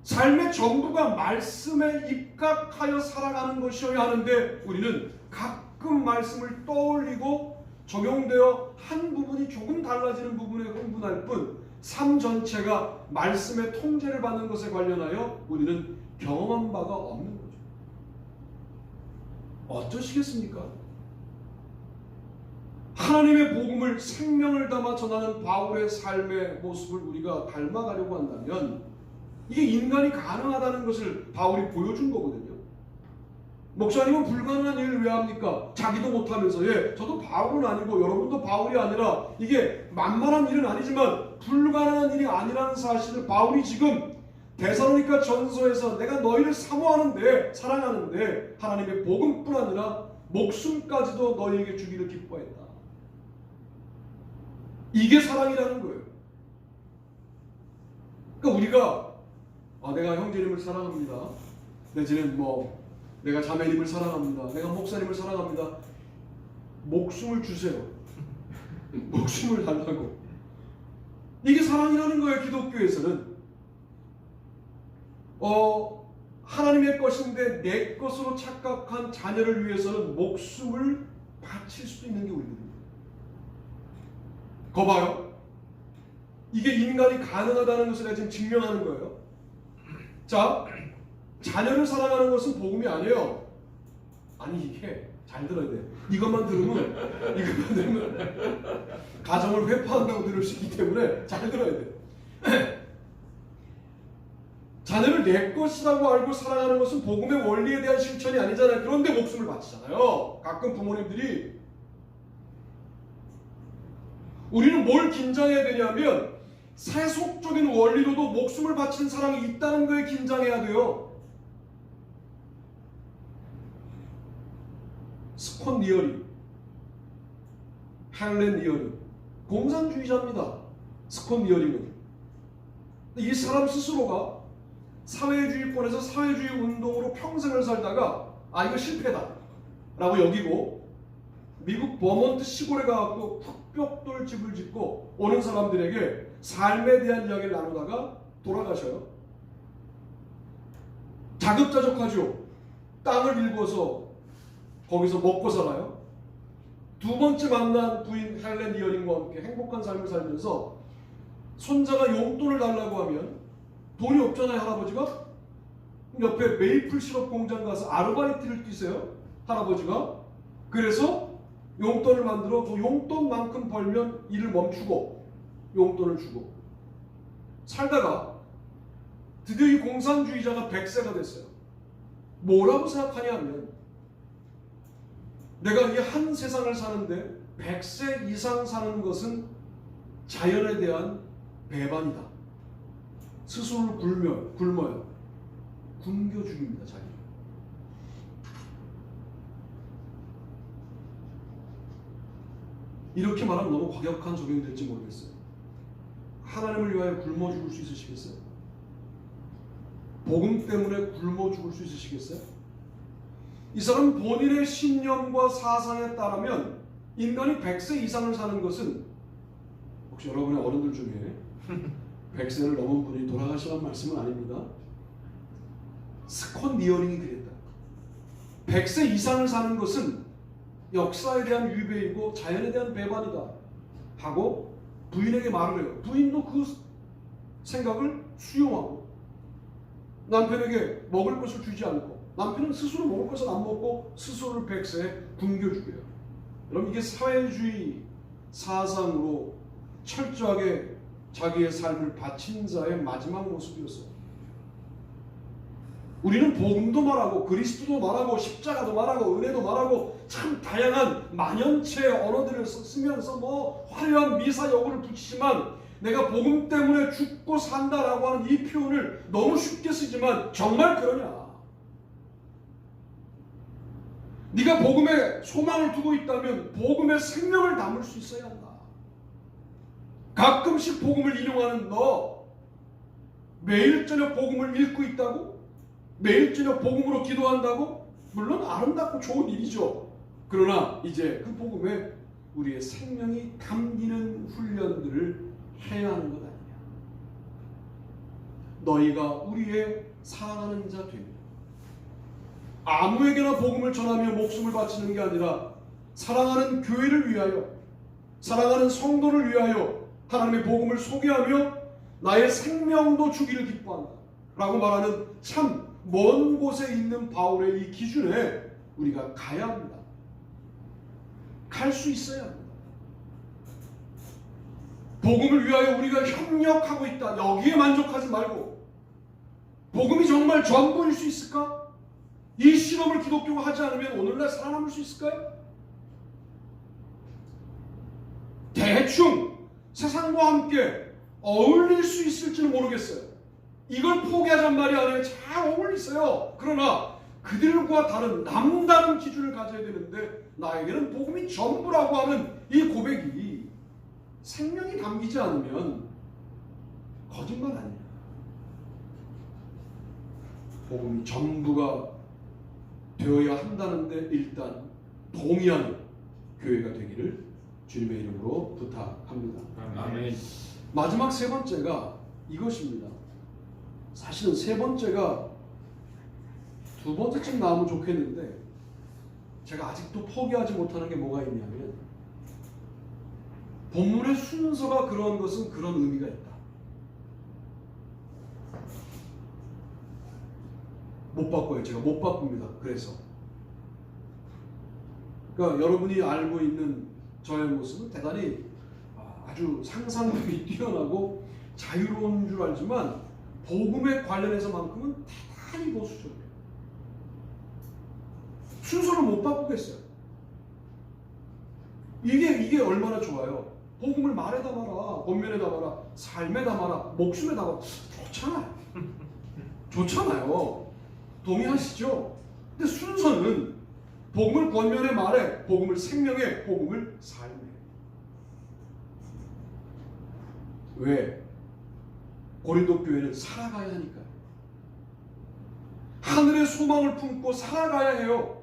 삶의 전부가 말씀에 입각하여 살아가는 것이어야 하는데 우리는 가끔 말씀을 떠올리고 적용되어 한 부분이 조금 달라지는 부분에 흥분할 뿐 삶 전체가 말씀의 통제를 받는 것에 관련하여 우리는 경험한 바가 없는 거죠. 어쩌시겠습니까? 하나님의 복음을 생명을 담아 전하는 바울의 삶의 모습을 우리가 닮아가려고 한다면 이게 인간이 가능하다는 것을 바울이 보여준 거거든요. 목사님은 불가능한 일을 왜 합니까? 자기도 못하면서. 예, 저도 바울은 아니고 여러분도 바울이 아니라 이게 만만한 일은 아니지만 불가능한 일이 아니라는 사실을 바울이 지금 데살로니가 전서에서 내가 너희를 사모하는데 사랑하는데 하나님의 복음뿐 아니라 목숨까지도 너희에게 주기를 기뻐했다. 이게 사랑이라는 거예요. 그러니까 우리가 내가 형제님을 사랑합니다. 내지는 내가 자매님을 사랑합니다. 내가 목사님을 사랑합니다. 목숨을 주세요. 목숨을 달라고. 이게 사랑이라는 거예요. 기독교에서는. 하나님의 것인데 내 것으로 착각한 자녀를 위해서는 목숨을 바칠 수도 있는 게 우리거든요. 거 봐요. 이게 인간이 가능하다는 것을 내가 지금 증명하는 거예요. 자, 자녀를 사랑하는 것은 복음이 아니에요. 아니 이게 잘 들어야 돼. 이것만 들으면 가정을 회파한다고 들을 수 있기 때문에 잘 들어야 돼. 자녀를 내 것이라고 알고 사랑하는 것은 복음의 원리에 대한 실천이 아니잖아요. 그런데 목숨을 바치잖아요. 가끔 부모님들이. 우리는 뭘 긴장해야 되냐면 세속적인 원리로도 목숨을 바치는 사랑이 있다는 거에 긴장해야 돼요. 스콘 니어링, 헬렌 니어링, 공산주의자입니다. 스콘 니어링은. 이 사람 스스로가 사회주의권에서 사회주의 운동으로 평생을 살다가 이거 실패다 라고 여기고 미국 버몬트 시골에 가서 흑벽돌 집을 짓고 오는 사람들에게 삶에 대한 이야기를 나누다가 돌아가셔요. 자급자족하죠. 땅을 일궈서 거기서 먹고 살아요. 두 번째 만난 부인 헬렌 이어링과 함께 행복한 삶을 살면서 손자가 용돈을 달라고 하면 돈이 없잖아요. 할아버지가. 옆에 메이플 시럽 공장 가서 아르바이트를 뛰세요. 할아버지가. 그래서 용돈을 만들어 그 용돈만큼 벌면 일을 멈추고 용돈을 주고 살다가 드디어 이 공산주의자가 100세가 됐어요. 뭐라고 생각하냐면 내가 이 한 세상을 사는데 100세 이상 사는 것은 자연에 대한 배반이다. 스스로를 굶어요. 굶겨 죽입니다. 자기. 이렇게 말하면 너무 과격한 적용이 될지 모르겠어요. 하나님을 위하여 굶어 죽을 수 있으시겠어요? 복음 때문에 굶어 죽을 수 있으시겠어요? 이 사람은 본인의 신념과 사상에 따르면 인간이 100세 이상을 사는 것은 혹시 여러분의 어른들 중에 100세를 넘은 분이 돌아가시라는 말씀은 아닙니다. 스콘 니어링이 그랬다. 100세 이상을 사는 것은 역사에 대한 위배이고 자연에 대한 배반이다 하고 부인에게 말을 해요. 부인도 그 생각을 수용하고 남편에게 먹을 것을 주지 않고 남편은 스스로 먹을 것을 안 먹고 스스로를 100세에 굶겨 죽여요. 여러분 이게 사회주의 사상으로 철저하게 자기의 삶을 바친 자의 마지막 모습이었어요. 우리는 복음도 말하고 그리스도도 말하고 십자가도 말하고 은혜도 말하고 참 다양한 만연체의 언어들을 쓰면서 화려한 미사 여구를 붙이지만 내가 복음 때문에 죽고 산다라고 하는 이 표현을 너무 쉽게 쓰지만 정말 그러냐? 네가 복음에 소망을 두고 있다면 복음의 생명을 담을 수 있어야 한다. 가끔씩 복음을 인용하는 너, 매일 저녁 복음을 읽고 있다고? 매일 저녁 복음으로 기도한다고? 물론 아름답고 좋은 일이죠. 그러나 이제 그 복음에 우리의 생명이 담기는 훈련들을 해야 하는 것 아니냐. 너희가 우리의 사랑하는 자 되며 아무에게나 복음을 전하며 목숨을 바치는 게 아니라 사랑하는 교회를 위하여, 사랑하는 성도를 위하여 하나님의 복음을 소개하며 나의 생명도 주기를 기뻐한다 라고 말하는 참 먼 곳에 있는 바울의 이 기준에 우리가 가야 합니다. 갈 수 있어야 합니다. 복음을 위하여 우리가 협력하고 있다, 여기에 만족하지 말고 복음이 정말 전부일 수 있을까? 이 실험을 기독교가 하지 않으면 오늘날 살아남을 수 있을까요? 대충 세상과 함께 어울릴 수 있을지는 모르겠어요. 이걸 포기하자는 말이 아니라 잘 어울리세요. 그러나 그들과 다른 남다른 기준을 가져야 되는데 나에게는 복음이 전부라고 하는 이 고백이 생명이 담기지 않으면 거짓말 아니야. 복음이 전부가 되어야 한다는데 일단 동의하는 교회가 되기를 주님의 이름으로 부탁합니다. 아멘. 마지막 세 번째가 이것입니다. 사실은 세 번째가 두 번째쯤 나오면 좋겠는데 제가 아직도 포기하지 못하는 게 뭐가 있냐면 본문의 순서가 그런 것은 그런 의미가 있다. 못 바꿔요. 제가 못 바꿉니다. 그래서 그러니까 여러분이 알고 있는 저의 모습은 대단히 아주 상상력이 뛰어나고 자유로운 줄 알지만 복음에 관련해서만큼은 대단히 보수적이에요. 순서를 못 바꾸겠어요. 이게 얼마나 좋아요. 복음을 말에 담아라, 권면에 담아라, 삶에 담아라, 목숨에 담아라. 좋잖아요. 좋잖아요. 동의하시죠? 근데 순서는 복음을 권면에 말해, 복음을 생명에, 복음을 삶에. 왜? 고린도 교회는 살아가야 하니까요. 하늘의 소망을 품고 살아가야 해요.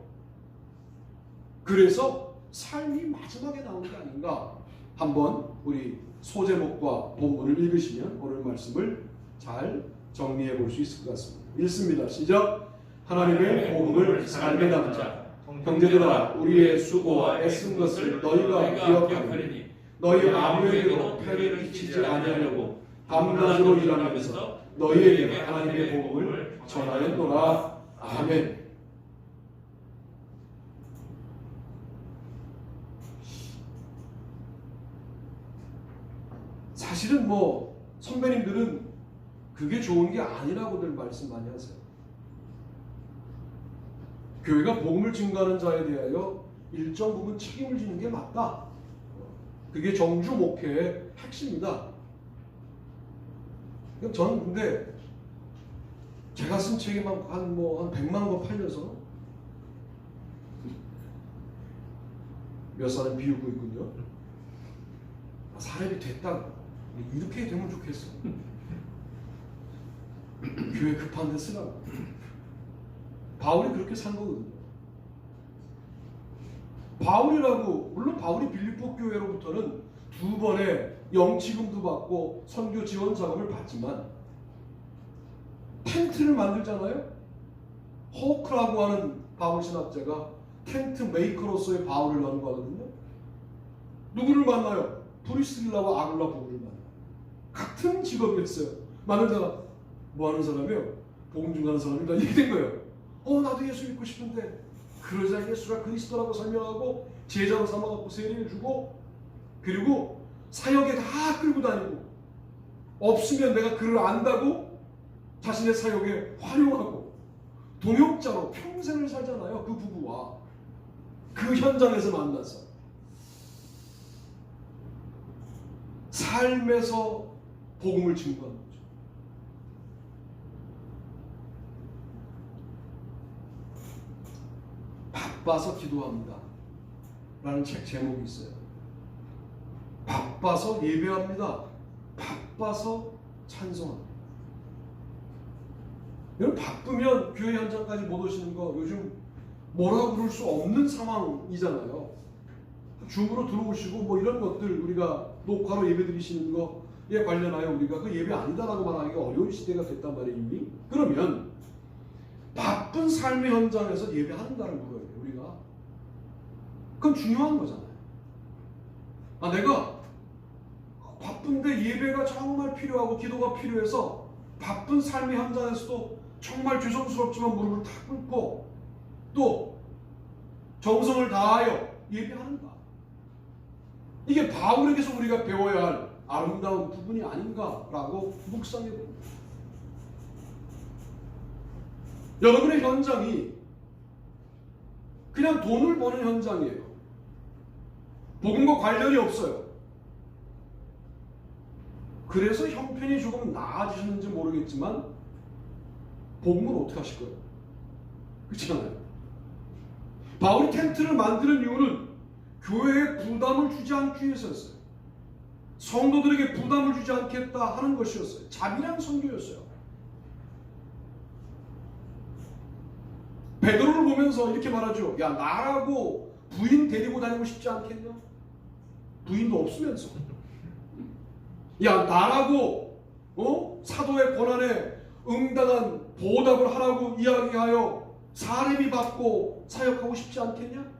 그래서 삶이 마지막에 나오는 게 아닌가. 한번 우리 소제목과 본문을 읽으시면 오늘 말씀을 잘 정리해 볼 수 있을 것 같습니다. 읽습니다. 시작. 하나님의 복음을 삶에 담자. 형제들아, 우리의 수고와 애쓴 것을 너희가 기억하리니 너희 아무에게도 폐를 끼치지 아니하려고 밤낮으로 일하면서 너희에게 하나님의 복음을 전하였노라. 아멘. 사실은 선배님들은 그게 좋은 게 아니라고들 말씀 많이 하세요. 교회가 복음을 증거하는 자에 대하여 일정 부분 책임을 지는 게 맞다. 그게 정주 목회의 핵심이다. 저는 근데 제가 쓴 책이 한 100만 권 팔려서 몇 사람 비우고 있군요. 사람이 됐다. 이렇게 되면 좋겠어. 교회 급한 데 쓰라고. 바울이 그렇게 산 거거든요. 바울이라고, 물론 바울이 빌립보 교회로부터는 2번의 영치금도 받고 선교 지원 자금을 받지만 텐트를 만들잖아요. 호크라고 하는 바울 신학자가 텐트 메이커로서의 바울을 연구하거든요. 누구를 만나요? 브리스길라와 아굴라 부부를 만나요. 같은 직업이었어요. 많은 사람, 뭐 하는 사람이요? 복음 증거하는 사람이다. 이렇게 된 거예요. 나도 예수 믿고 싶은데. 그러자 예수가 그리스도라고 설명하고 제자로 삼아갖고 세례를 주고, 그리고 사역에 다 끌고 다니고, 없으면 내가 그를 안다고 자신의 사역에 활용하고, 동역자로 평생을 살잖아요. 그 부부와 그 현장에서 만나서 삶에서 복음을 증거하는 거죠. 바빠서 기도합니다 라는 책 제목이 있어요. 바빠서 예배합니다. 바빠서 찬송합니다. 여러분, 바쁘면 교회 현장까지 못 오시는 거 요즘 뭐라고 부를 수 없는 상황이잖아요. 줌으로 들어오시고 뭐 이런 것들, 우리가 녹화로 예배 드리시는 거에 관련하여 우리가 그 예배 아니다라고 말하기가 어려운 시대가 됐단 말이에요 이미. 그러면 바쁜 삶의 현장에서 예배한다는 거예요 우리가. 그건 중요한 거잖아요. 내가 바쁜데 예배가 정말 필요하고 기도가 필요해서 바쁜 삶의 현장에서도 정말 죄송스럽지만 무릎을 탁 꿇고 또 정성을 다하여 예배하는가. 이게 바울에게서 우리가 배워야 할 아름다운 부분이 아닌가라고 묵상해 봅니다. 여러분의 현장이 그냥 돈을 버는 현장이에요. 복음과 관련이 없어요. 그래서 형편이 조금 나아지셨는지 모르겠지만 복음을 어떻게 하실 거예요? 그렇잖아요. 바울이 텐트를 만드는 이유는 교회에 부담을 주지 않기 위해서였어요. 성도들에게 부담을 주지 않겠다 하는 것이었어요. 자비랑 선교였어요. 베드로를 보면서 이렇게 말하죠. 야, 나라고 부인 데리고 다니고 싶지 않겠냐? 부인도 없으면서. 야, 나라고 사도의 고난에 응당한 보답을 하라고 이야기하여 사례비 받고 사역하고 싶지 않겠냐?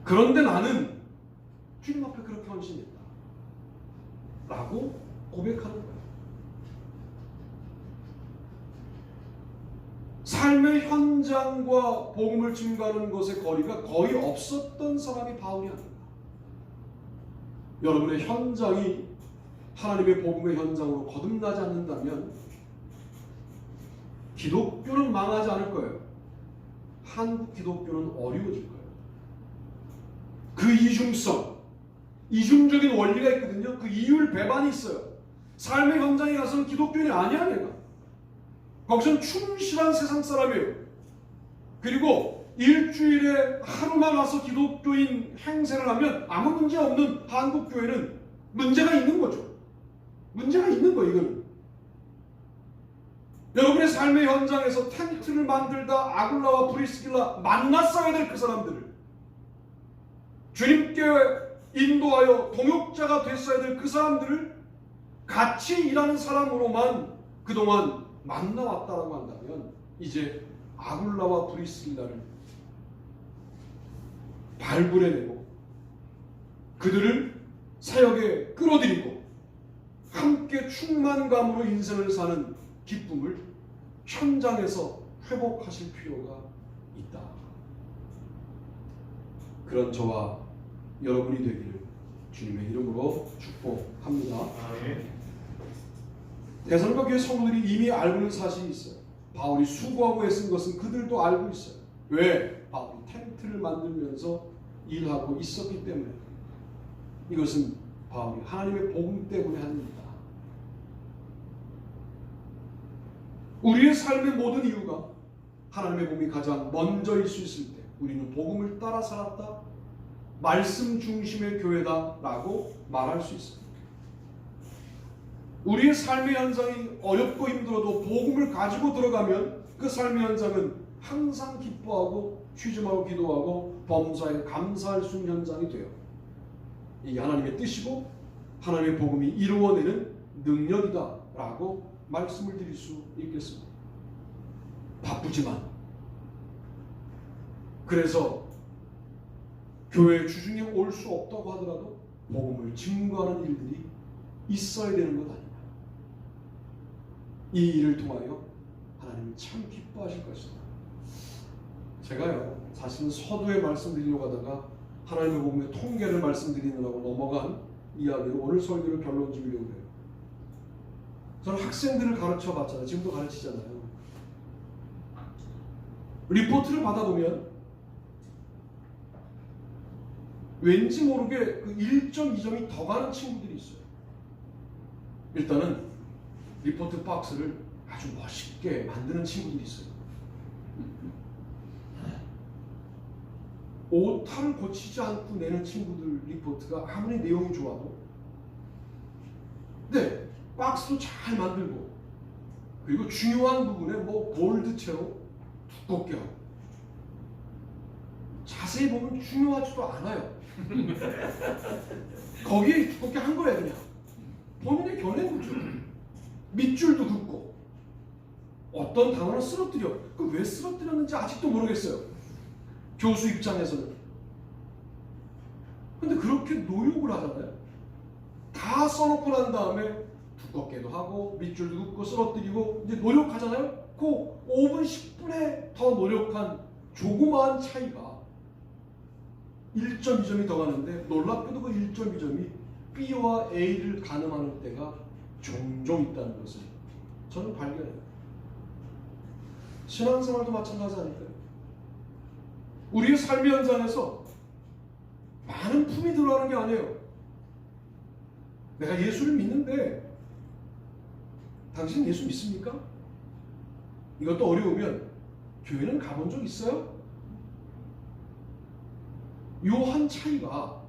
그런데 나는 주님 앞에 그렇게 헌신했다 라고 고백하는 거예요. 삶의 현장과 복음을 증거하는 것의 거리가 거의 없었던 사람이 바울이 아닌가. 여러분의 현장이 하나님의 복음의 현장으로 거듭나지 않는다면 기독교는 망하지 않을 거예요. 한국 기독교는 어려워질 거예요. 그 이중적인 원리가 있거든요. 그 이율 배반이 있어요. 삶의 현장에 가서는 기독교인이 아니야 내가. 거기서는 충실한 세상 사람이에요. 그리고 일주일에 하루만 와서 기독교인 행세를 하면 아무 문제 없는 한국 교회는 문제가 있는 거죠. 문제가 있는 거예요 이거는. 여러분의 삶의 현장에서 텐트를 만들다 아굴라와 브리스길라 만났어야 될 그 사람들을, 주님께 인도하여 동역자가 됐어야 될 그 사람들을 같이 일하는 사람으로만 그동안 만나왔다라고 한다면 이제 아굴라와 브리스길라를 발굴해내고 그들을 사역에 끌어들이고 함께 충만감으로 인생을 사는 기쁨을 현장에서 회복하실 필요가 있다. 그런 저와 여러분이 되기를 주님의 이름으로 축복합니다. 데살로니가 교회 성도들이 이미 알고 있는 사실이 있어요. 바울이 수고하고 애쓴 것은 그들도 알고 있어요. 왜? 바울이 텐트를 만들면서 일하고 있었기 때문에. 이것은 바울이 하나님의 복음 때문에 한 일이다. 우리의 삶의 모든 이유가 하나님의 복음이 가장 먼저일 수 있을 때 우리는 복음을 따라 살았다, 말씀 중심의 교회다 라고 말할 수 있습니다. 우리의 삶의 현장이 어렵고 힘들어도 복음을 가지고 들어가면 그 삶의 현장은 항상 기뻐하고 취침하고 기도하고 범사에 감사할 수 있는 현장이 돼요. 이게 하나님의 뜻이고 하나님의 복음이 이루어내는 능력이다 라고 말씀을 드릴 수 있겠습니다. 바쁘지만 그래서 교회 주중에 올 수 없다고 하더라도 복음을 증거하는 일들이 있어야 되는 것 아닙니까? 이 일을 통하여 하나님은 참 기뻐하실 것입니다. 제가요 사실은 서두에 말씀드리려고 하다가 하나님의 복음의 통계를 말씀드리느라고 넘어간 이야기로 오늘 설교를 결론 지으려고 해요. 저는 학생들을 가르쳐 봤잖아요. 지금도 가르치잖아요. 리포트를 받아보면 왠지 모르게 그 1점, 2점이 더 가는 친구들이 있어요. 일단은 리포트 박스를 아주 멋있게 만드는 친구들이 있어요. 오타를 고치지 않고 내는 친구들 리포트가 아무리 내용이 좋아도 네, 박스도 잘 만들고 그리고 중요한 부분에 뭐 볼드체로 두껍게 하고 자세히 보면 중요하지도 않아요. 거기에 두껍게 한 거야 그냥. 본인의 견해인 거죠. 밑줄도 긋고 어떤 단어를 쓰러뜨려. 그 왜 쓰러뜨렸는지 아직도 모르겠어요. 교수 입장에서는. 근데 그렇게 노력을 하잖아요. 다 써놓고 난 다음에 두껍게도 하고 밑줄도 긋고 쓰러뜨리고 이제 노력하잖아요. 그 5분 10분에 더 노력한 조그마한 차이가 1.2점이 더 가는데 놀랍게도 그 1.2점이 B와 A를 가늠하는 때가 종종 있다는 것을 저는 발견해요. 신앙생활도 마찬가지 아닐까요? 우리의 삶의 현장에서 많은 품이 들어가는 게 아니에요. 내가 예수를 믿는데 당신 예수 믿습니까? 이것도 어려우면 교회는 가본 적 있어요? 요 한 차이가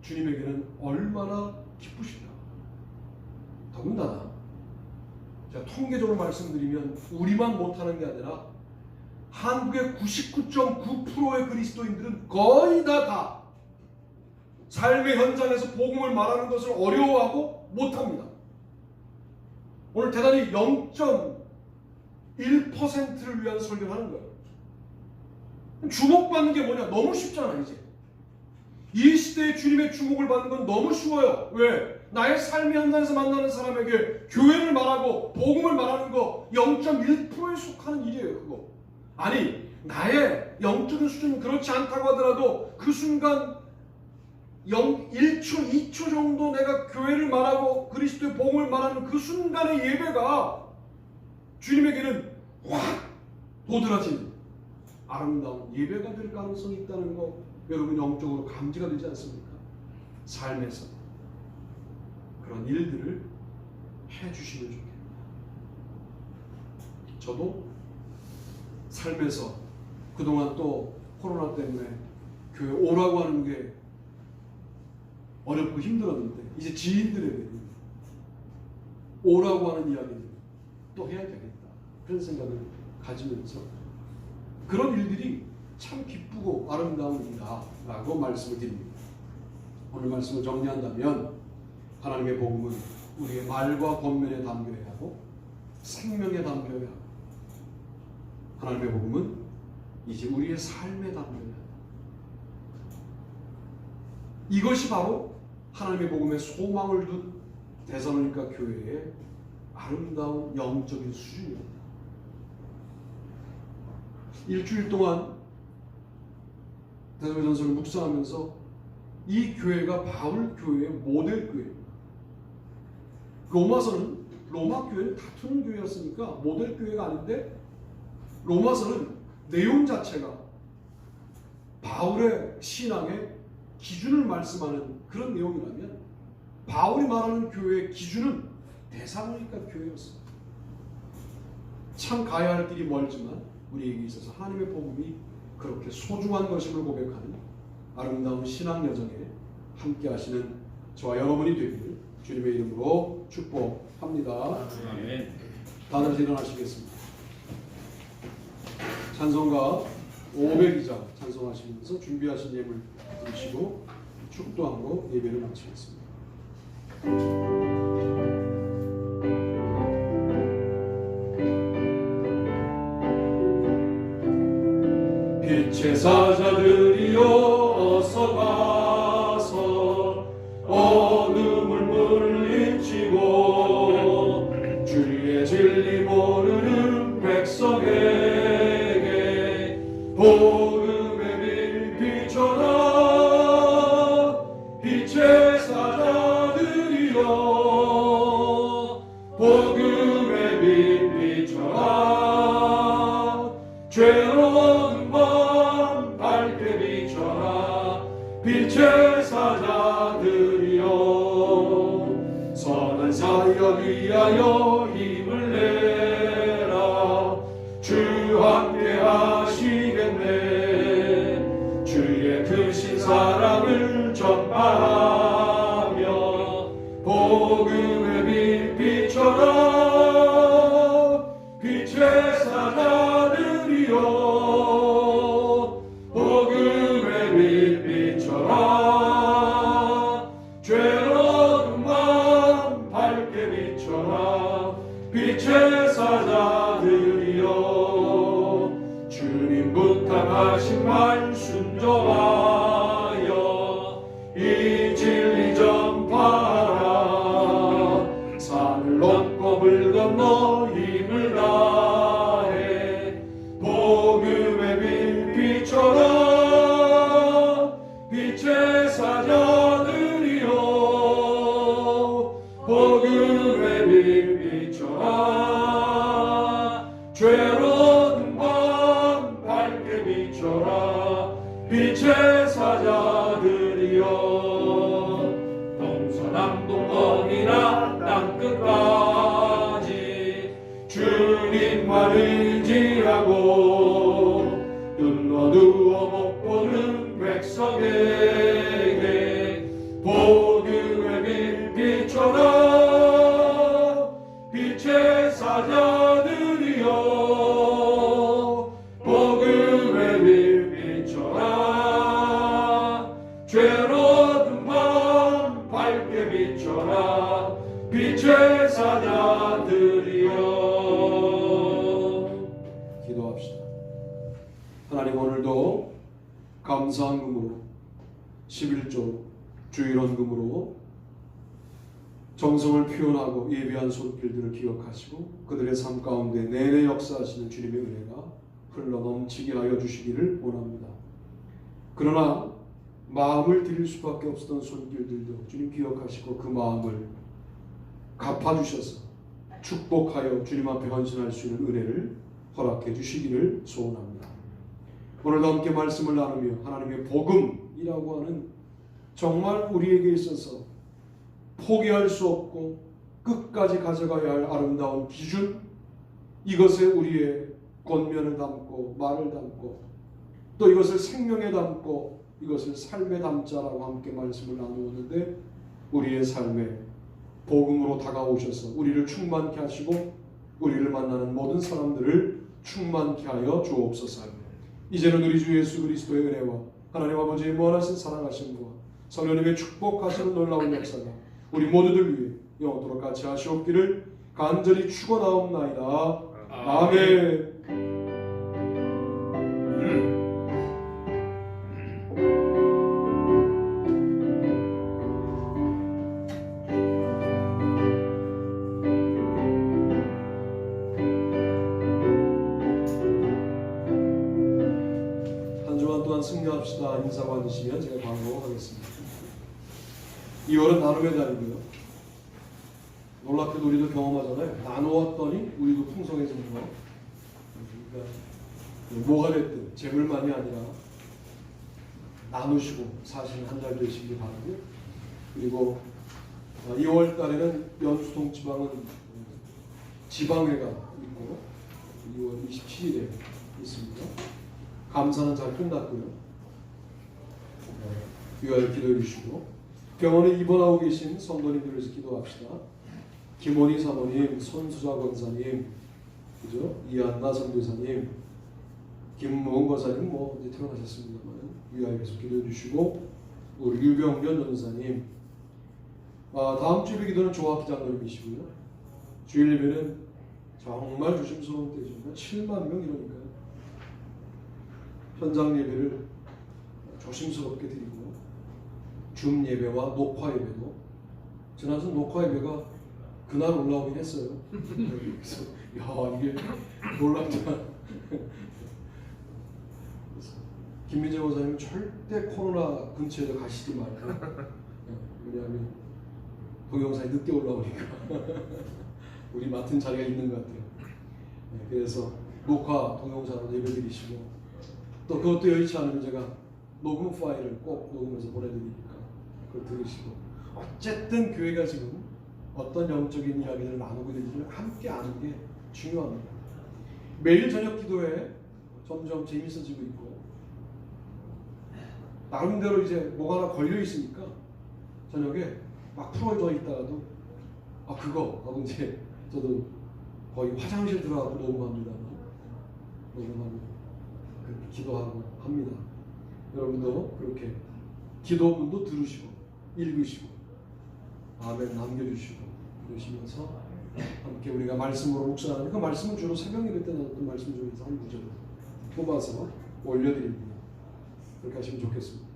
주님에게는 얼마나 기쁘실까? 더군다나 제가 통계적으로 말씀드리면 우리만 못하는 게 아니라 한국의 99.9%의 그리스도인들은 거의 다 삶의 현장에서 복음을 말하는 것을 어려워하고 못합니다. 오늘 대단히 0.1%를 위한 설교를 하는 거예요. 주목받는 게 뭐냐? 너무 쉽잖아 이제. 이 시대에 주님의 주목을 받는 건 너무 쉬워요. 왜? 나의 삶의 현장에서 만나는 사람에게 교회를 말하고 복음을 말하는 거 0.1%에 속하는 일이에요. 그거. 아니 나의 영적인 수준은 그렇지 않다고 하더라도 그 순간 1초, 2초 정도 내가 교회를 말하고 그리스도의 복음을 말하는 그 순간의 예배가 주님에게는 확 도드라진 아름다운 예배가 될 가능성이 있다는 거 여러분 영적으로 감지가 되지 않습니까? 삶에서 그런 일들을 해주시면 좋겠다. 저도 삶에서 그동안 또 코로나 때문에 교회 오라고 하는 게 어렵고 힘들었는데 이제 지인들에게 오라고 하는 이야기를 또 해야 되겠다. 그런 생각을 가지면서 그런 일들이 참 기쁘고 아름다운 일이다 라고 말씀을 드립니다. 오늘 말씀을 정리한다면 하나님의 복음은 우리의 말과 권면에 담겨야 하고 생명에 담겨야 하고 하나님의 복음은 이제 우리의 삶에 담겨야 합니다. 이것이 바로 하나님의 복음의 소망을 둔 데살로니가 교회의 아름다운 영적인 수준입니다. 일주일 동안 데살로니가전서를 묵상하면서 이 교회가 바울 교회의 모델 교회입니다. 로마서는 로마 교회는 다투는 교회였으니까 모델 교회가 아닌데 로마서는 내용 자체가 바울의 신앙의 기준을 말씀하는 그런 내용이라면 바울이 말하는 교회의 기준은 데살로니가 교회였습니다. 참 가야 할 길이 멀지만 우리에게 있어서 하나님의 복음이 그렇게 소중한 것임을 고백하는 아름다운 신앙 여정에 함께 하시는 저와 여러분이 되기를 주님의 이름으로 축복합니다. 아멘. 다들 일어나시겠습니다. 찬송가 500이자 찬송하시면서 준비하신 예물 드리시고 축도함으로 예배를 마치겠습니다. 빛의 사자들이여 어서 가서 어둠을 물리치고 주의 진리 모르는 백성에게 복음의 빛 비춰라. 빛의 사자들이여 복음의 빛 비춰라. 죄로운 밤 밝게 비춰라. 빛의 사자들이여 선한 사역 위하여 힘을 내라. 주 함께 하시겠네. 주 복음의 빛 비춰라 죄로운 마음 밝게 비춰라 빛의 사자들이여 주님 부탁하신 말 순종하여 이 진리 전파하라 산을 넘고 물 건너 힘을 다해 복음의 빛 비춰라 빛의 사자들이여 복음의 빛 비춰라 죄로운 밤 밝게 비춰라 빛의 사자들이여 동서남북어디나 땅끝까지 주님만 의지하고 눈 어두워 못 보는 백성에게 복음의 빛 비춰라 빛의 사자들이여 복음의 빛 비춰라 죄로운 밤 밝게 비춰라 빛의 사자들이여. 기도합시다. 하나님, 오늘도 감사한금으로 11조 주일원금으로 정성을 표현하고 예비한 손길들을 기억하시고 그들의 삶 가운데 내내 역사하시는 주님의 은혜가 흘러 넘치게 하여 주시기를 원합니다. 그러나 마음을 드릴 수밖에 없었던 손길들도 주님 기억하시고 그 마음을 갚아주셔서 축복하여 주님 앞에 헌신할 수 있는 은혜를 허락해 주시기를 소원합니다. 오늘도 함께 말씀을 나누며 하나님의 복음이라고 하는 정말 우리에게 있어서 포기할 수 없고 끝까지 가져가야 할 아름다운 기준, 이것에 우리의 권면을 담고 말을 담고 또 이것을 생명에 담고 이것을 삶에 담자라고 함께 말씀을 나누었는데 우리의 삶에 복음으로 다가오셔서 우리를 충만케 하시고 우리를 만나는 모든 사람들을 충만케 하여 주옵소서. 이제는 우리 주 예수 그리스도의 은혜와 하나님 아버지의 무한하신 사랑하심과 성령님의 축복하시는 놀라운 역사가 우리 모두들 위해 영원토록 같이 하시옵기를 간절히 축원하옵나이다. 아멘. 한 주간 동안 승리합시다 인사 받으시면 제가 광고하겠습니다. 2월은 나눔의 달이고요. 놀랍게도 우리도 경험하잖아요. 나누었더니 우리도 풍성해지는 거. 그러니까 뭐가 됐든 재물만이 아니라 나누시고 사시는 한 달 되시길 바라고요. 그리고 2월 달에는 연수동 지방은 지방회가 있고 2월 27일에 있습니다. 감사는 잘 끝났고요. 위하여 기도해 주시고 병원에 입원하고 계신 성도님들을 위해서 기도합시다. 김원희 사모님, 손수자 권사님, 그죠? 이한나 선교사님, 김무은 권사님 뭐 이제 퇴원하셨습니다만 위하여 계속 기도해 주시고 우리 유병련 전사님, 다음 주 예배 기도는 조학 기장님이시고요. 주일 예배는 정말 조심스러운 때죠. 7만 명 이러니까요. 현장 예배를 조심스럽게 드리고 줌 예배와 녹화 예배도 지난주 녹화 예배가 그날 올라오긴 했어요. 그래서 야 이게 놀랍다. 김민재 원사님은 절대 코로나 근처에 가시지 말고 왜냐하면 동영상이 늦게 올라오니까 우리 맡은 자리가 있는 것 같아요. 그래서 녹화 동영상으로 예배드리시고 또 그것도 여의치 않으면 제가 녹음 파일을 꼭 녹음해서 보내드리니까 그걸 들으시고 어쨌든 교회가 지금 어떤 영적인 이야기를 나누고 있는지를 함께 아는 게 중요합니다. 매일 저녁 기도회 점점 재밌어지고 있고 나름대로 이제 뭐가 하나 걸려 있으니까 저녁에 막 풀어져 있다가도 그거 하고 이제 저도 거의 화장실 들어가고 녹음합니다. 녹음하고 기도하고 합니다. 여러분도 그렇게 기도문도 들으시고 읽으시고 아멘 남겨주시고 그러시면서 함께 우리가 말씀으로 묵상하는 그 말씀은 주로 새벽 예배 때 나눴던 말씀 중에서 한 구절을 뽑아서 올려드립니다. 그렇게 하시면 좋겠습니다.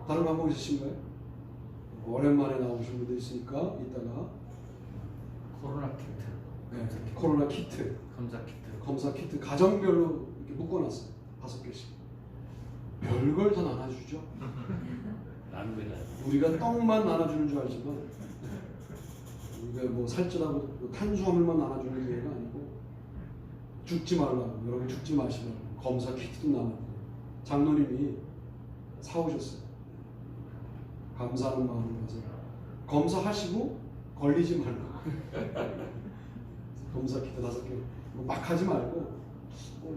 다른 방법 있으신가요? 오랜만에 나오신 분도 있으니까 이따가 코로나 키트, 네, 코로나 키트, 검사 키트 가정별로 이렇게 묶어놨어요. 5개씩. 별걸 다 나눠주죠. 나누면 우리가 떡만 나눠주는 줄 알지만 우리가 뭐 살찌라고 탄수화물만 나눠주는 기회가 아니고 죽지 말라고, 여러분 죽지 마시라고 검사 키트도 나눠주고 장로님이 사오셨어요. 감사하는 마음으로 가서 검사하시고 걸리지 말라고 검사 키트 5개 막 하지 말고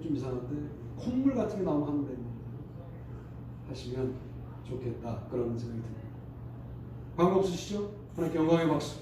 좀 이상한데 콧물 같은 게 나오면 하면 됩니다. 하시면 좋겠다 그런 생각이 듭니다. 방법 없으시죠? 하나님께 영광의 박수.